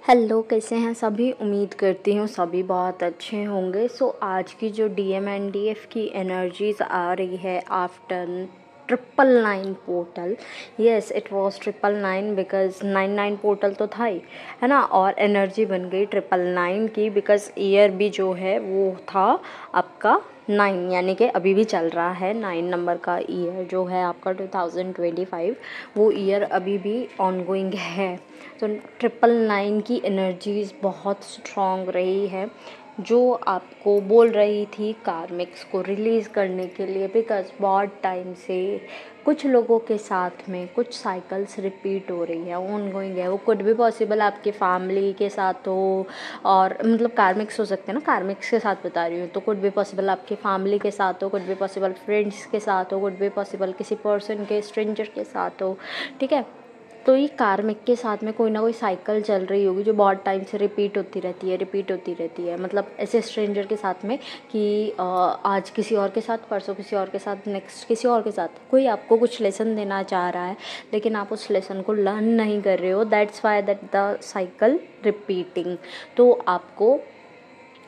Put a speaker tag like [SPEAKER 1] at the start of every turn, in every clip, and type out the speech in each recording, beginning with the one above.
[SPEAKER 1] Hello, कैसे हैं सभी। उम्मीद करती हूँ सभी बहुत अच्छे होंगे। आज की जो डीएम एंड डीएफ की एनर्जीज आ रही है after 999 portal. Yes, it was 999 because 99 portal तो था ही, है ना। और एनर्जी बन गई 999 की बिकॉज ईयर भी जो है वो था आपका 9, यानी कि अभी भी चल रहा है 9 नंबर का ईयर जो है आपका 2025। वो ईयर अभी भी ऑनगोइंग है। तो 999 की एनर्जीज बहुत स्ट्रॉन्ग रही है, जो आपको बोल रही थी कार्मिक्स को रिलीज़ करने के लिए। बिकॉज बहुत टाइम से कुछ लोगों के साथ में कुछ साइकिल्स रिपीट हो रही है, ऑनगोइंग है। वो कुड भी पॉसिबल आपके फैमिली के साथ हो, और मतलब कार्मिक्स हो सकते हैं ना, कार्मिक्स के साथ बता रही हूँ। तो कुड भी पॉसिबल आपके फैमिली के साथ हो, कुड भी पॉसिबल फ्रेंड्स के साथ हो, कुड भी पॉसिबल किसी पर्सन के, स्ट्रेंजर के साथ हो, ठीक है। तो ये कार्मिक के साथ में कोई ना कोई साइकिल चल रही होगी जो बहुत टाइम से रिपीट होती रहती है। मतलब ऐसे स्ट्रेंजर के साथ में कि आज किसी और के साथ, परसों किसी और के साथ, नेक्स्ट किसी और के साथ कोई आपको कुछ लेसन देना चाह रहा है, लेकिन आप उस लेसन को लर्न नहीं कर रहे हो। That's why that the cycle repeating. तो आपको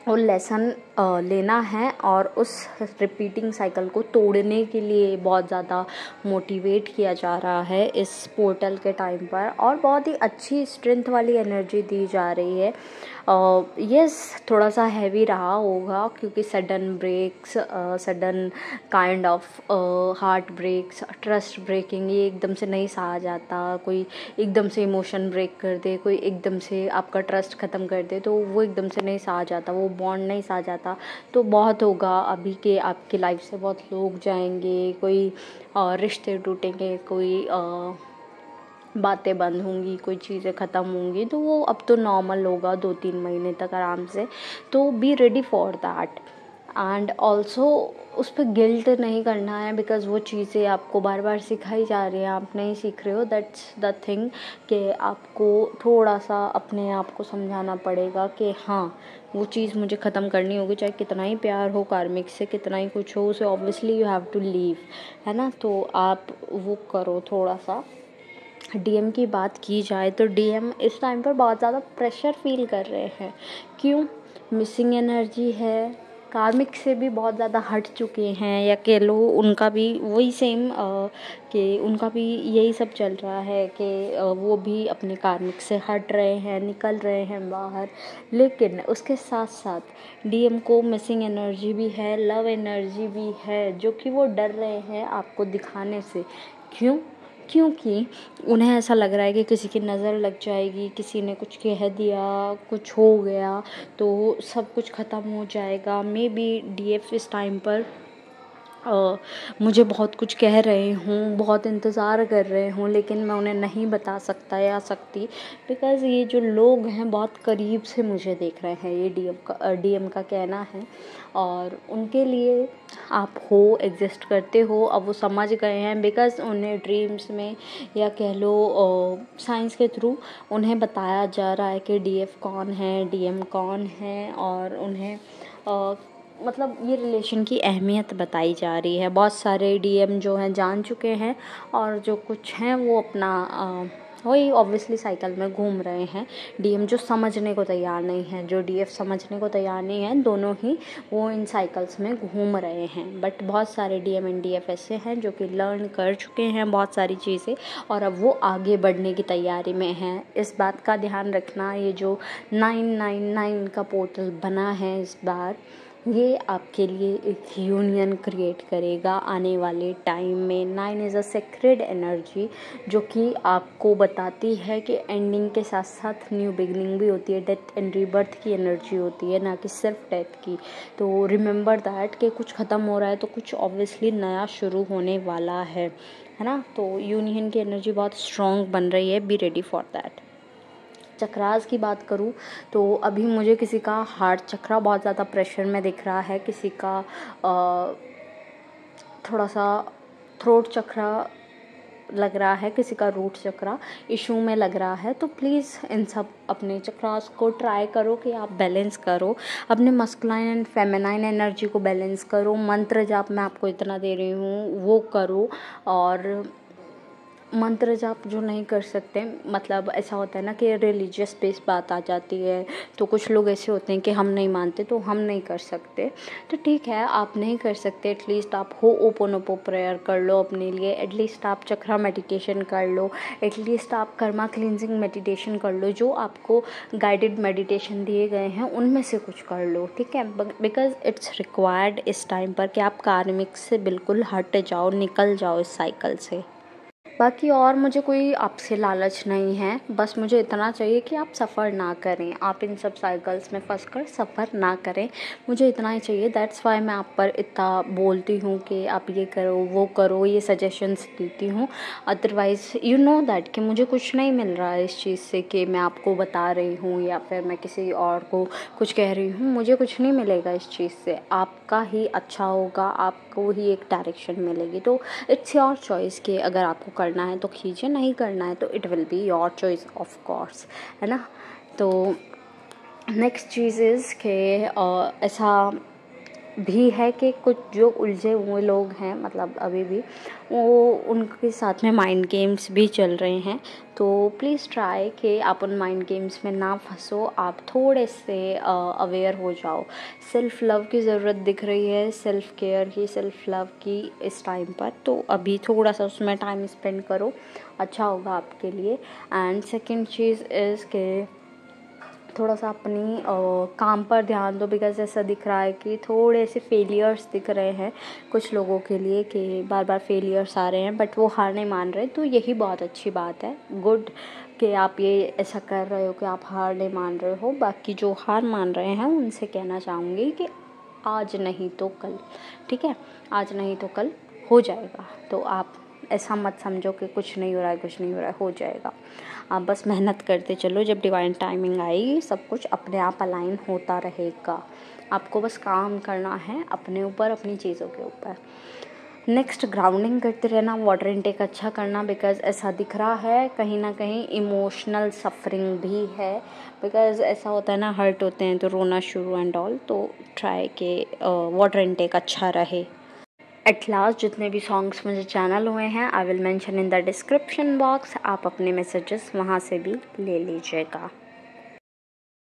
[SPEAKER 1] वो लेसन लेना है और उस रिपीटिंग साइकिल को तोड़ने के लिए बहुत ज़्यादा मोटिवेट किया जा रहा है इस पोर्टल के टाइम पर, और बहुत ही अच्छी स्ट्रेंथ वाली एनर्जी दी जा रही है। यस, थोड़ा सा हैवी रहा होगा क्योंकि sudden breaks, sudden kind of heart breaks, trust breaking, ये एकदम से नहीं सहा जाता। कोई एकदम से इमोशन ब्रेक कर दे, कोई एकदम से आपका ट्रस्ट ख़त्म कर दे, तो वो एकदम से नहीं सहा जाता, वो बॉन्ड नहीं सहा जाता। तो बहुत होगा अभी के आपकी लाइफ से बहुत लोग जाएंगे, कोई रिश्ते टूटेंगे, कोई बातें बंद होंगी, कोई चीज़ें ख़त्म होंगी। तो वो अब तो नॉर्मल होगा 2-3 महीने तक आराम से। तो be ready for that. And also उस पर गिल्ट नहीं करना है बिकॉज़ वो चीज़ें आपको बार बार सिखाई जा रही हैं, आप नहीं सीख रहे हो। दैट्स द थिंग कि आपको थोड़ा सा अपने आप को समझाना पड़ेगा कि हाँ, वो चीज़ मुझे ख़त्म करनी होगी, चाहे कितना ही प्यार हो कार्मिक से, कितना ही कुछ हो, उसे obviously you have to leave, है ना। तो आप वो करो थोड़ा सा। डीएम की बात की जाए तो डीएम इस टाइम पर बहुत ज़्यादा प्रेशर फील कर रहे हैं। क्यों? मिसिंग एनर्जी है, कार्मिक से भी बहुत ज़्यादा हट चुके हैं, या कह लो उनका भी वही सेम कि उनका भी यही सब चल रहा है कि वो भी अपने कार्मिक से हट रहे हैं, निकल रहे हैं बाहर। लेकिन उसके साथ साथ डीएम को मिसिंग एनर्जी भी है, लव एनर्जी भी है, जो कि वो डर रहे हैं आपको दिखाने से। क्यों? क्योंकि उन्हें ऐसा लग रहा है कि किसी की नज़र लग जाएगी, किसी ने कुछ कह दिया, कुछ हो गया तो सब कुछ ख़त्म हो जाएगा। मे बी डीएफ इस टाइम पर मुझे बहुत कुछ कह रहे हूँ, बहुत इंतज़ार कर रहे हूँ, लेकिन मैं उन्हें नहीं बता सकता या सकती बिकॉज़ ये जो लोग हैं बहुत करीब से मुझे देख रहे हैं, ये डीएम का कहना है। और उनके लिए आप हो, एग्जिस्ट करते हो, अब वो समझ गए हैं बिकॉज़ उन्हें ड्रीम्स में, या कह लो साइंस के थ्रू उन्हें बताया जा रहा है कि डीएफ कौन है, डीएम कौन है, और उन्हें मतलब ये रिलेशन की अहमियत बताई जा रही है। बहुत सारे डीएम जो हैं जान चुके हैं, और जो कुछ हैं वो अपना वही ऑब्वियसली साइकिल में घूम रहे हैं। डीएम जो समझने को तैयार नहीं है, जो डीएफ समझने को तैयार नहीं है, दोनों ही वो इन साइकिल्स में घूम रहे हैं। बट बहुत सारे डीएम एंड डीएफ ऐसे हैं जो कि लर्न कर चुके हैं बहुत सारी चीज़ें, और अब वो आगे बढ़ने की तैयारी में हैं। इस बात का ध्यान रखना, ये जो 999 का पोर्टल बना है इस बार, ये आपके लिए एक यूनियन क्रिएट करेगा आने वाले टाइम में। 9 इज़ अ सेक्रेड एनर्जी जो कि आपको बताती है कि एंडिंग के साथ साथ न्यू बिगनिंग भी होती है। डेथ एंड रीबर्थ की एनर्जी होती है, ना कि सिर्फ डेथ की। तो रिमेंबर दैट कि कुछ ख़त्म हो रहा है तो कुछ ऑब्वियसली नया शुरू होने वाला है ना। तो यूनियन की एनर्जी बहुत स्ट्रॉन्ग बन रही है, be ready for that. Chakras की बात करूँ तो अभी मुझे किसी का हार्ट चक्रा बहुत ज़्यादा प्रेशर में दिख रहा है, किसी का थोड़ा सा थ्रोट चक्रा लग रहा है, किसी का रूट चक्रा इशू में लग रहा है। तो प्लीज़ इन सब अपने चक्रास को ट्राई करो कि आप बैलेंस करो, अपने मस्कुलाइन एंड फेमिनाइन एनर्जी को बैलेंस करो। मंत्र जाप मैं आपको इतना दे रही हूँ वो करो, और मंत्र जाप जो नहीं कर सकते, मतलब ऐसा होता है ना कि रिलीजियस बेस्ड बात आ जाती है, तो कुछ लोग ऐसे होते हैं कि हम नहीं मानते तो हम नहीं कर सकते, तो ठीक है आप नहीं कर सकते, एटलीस्ट आप होओपोनोपो प्रेयर कर लो अपने लिए, एटलीस्ट आप चक्रा मेडिटेशन कर लो, एटलीस्ट आप कर्मा क्लिनजिंग मेडिटेशन कर लो, जो आपको गाइडेड मेडिटेशन दिए गए हैं उनमें से कुछ कर लो, ठीक है, बिकॉज इट्स रिक्वायर्ड इस टाइम पर कि आप कार्मिक से बिल्कुल हट जाओ, निकल जाओ इस साइकिल से। बाकी और मुझे कोई आपसे लालच नहीं है, बस मुझे इतना चाहिए कि आप सफ़र ना करें, आप इन सब साइकिल्स में फंस कर सफ़र ना करें, मुझे इतना ही चाहिए। दैट्स वाई मैं आप पर इतना बोलती हूँ कि आप ये करो वो करो, ये सजेशंस देती हूँ। अदरवाइज़ यू नो दैट कि मुझे कुछ नहीं मिल रहा है इस चीज़ से कि मैं आपको बता रही हूँ या फिर मैं किसी और को कुछ कह रही हूँ, मुझे कुछ नहीं मिलेगा इस चीज़ से, आपका ही अच्छा होगा, आपको ही एक डायरेक्शन मिलेगी। तो इट्स योर चॉइस कि अगर आपको करना है तो कीजिए, नहीं करना है तो it will be your choice of course, है ना। तो नेक्स्ट चीज़ इज़ कि ऐसा भी है कि कुछ जो उलझे हुए लोग हैं, मतलब अभी भी वो उनके साथ में माइंड गेम्स भी चल रहे हैं, तो प्लीज़ ट्राई कि आप उन माइंड गेम्स में ना फंसो, आप थोड़े से अवेयर हो जाओ। सेल्फ़ लव की ज़रूरत दिख रही है, सेल्फ़ केयर की, सेल्फ़ लव की इस टाइम पर, तो अभी थोड़ा सा उसमें टाइम स्पेंड करो, अच्छा होगा आपके लिए। एंड सेकेंड चीज़ इज़ कि थोड़ा सा अपनी काम पर ध्यान दो, बिकॉज़ ऐसा दिख रहा है कि थोड़े से फेलियर्स दिख रहे हैं कुछ लोगों के लिए कि बार बार फेलियर्स आ रहे हैं, बट वो हार नहीं मान रहे, तो यही बहुत अच्छी बात है, गुड कि आप ये ऐसा कर रहे हो कि आप हार नहीं मान रहे हो। बाकी जो हार मान रहे हैं उनसे कहना चाहूँगी कि आज नहीं तो कल, ठीक है, आज नहीं तो कल हो जाएगा, तो आप ऐसा मत समझो कि कुछ नहीं हो रहा है, कुछ नहीं हो रहा है, हो जाएगा। आप बस मेहनत करते चलो, जब डिवाइन टाइमिंग आएगी सब कुछ अपने आप अलाइन होता रहेगा, आपको बस काम करना है अपने ऊपर, अपनी चीज़ों के ऊपर। नेक्स्ट ग्राउंडिंग करते रहना, वाटर इनटेक अच्छा करना, बिकॉज़ ऐसा दिख रहा है कहीं ना कहीं इमोशनल सफरिंग भी है, बिकॉज़ ऐसा होता है ना, हर्ट होते हैं तो रोना शुरू एंड ऑल, तो ट्राई के वाटर इनटेक अच्छा रहे। एट लास्ट जितने भी सॉन्ग्स मुझे चैनल हुए हैं I will mention in the description box, आप अपने मैसेजेस वहाँ से भी ले लीजिएगा।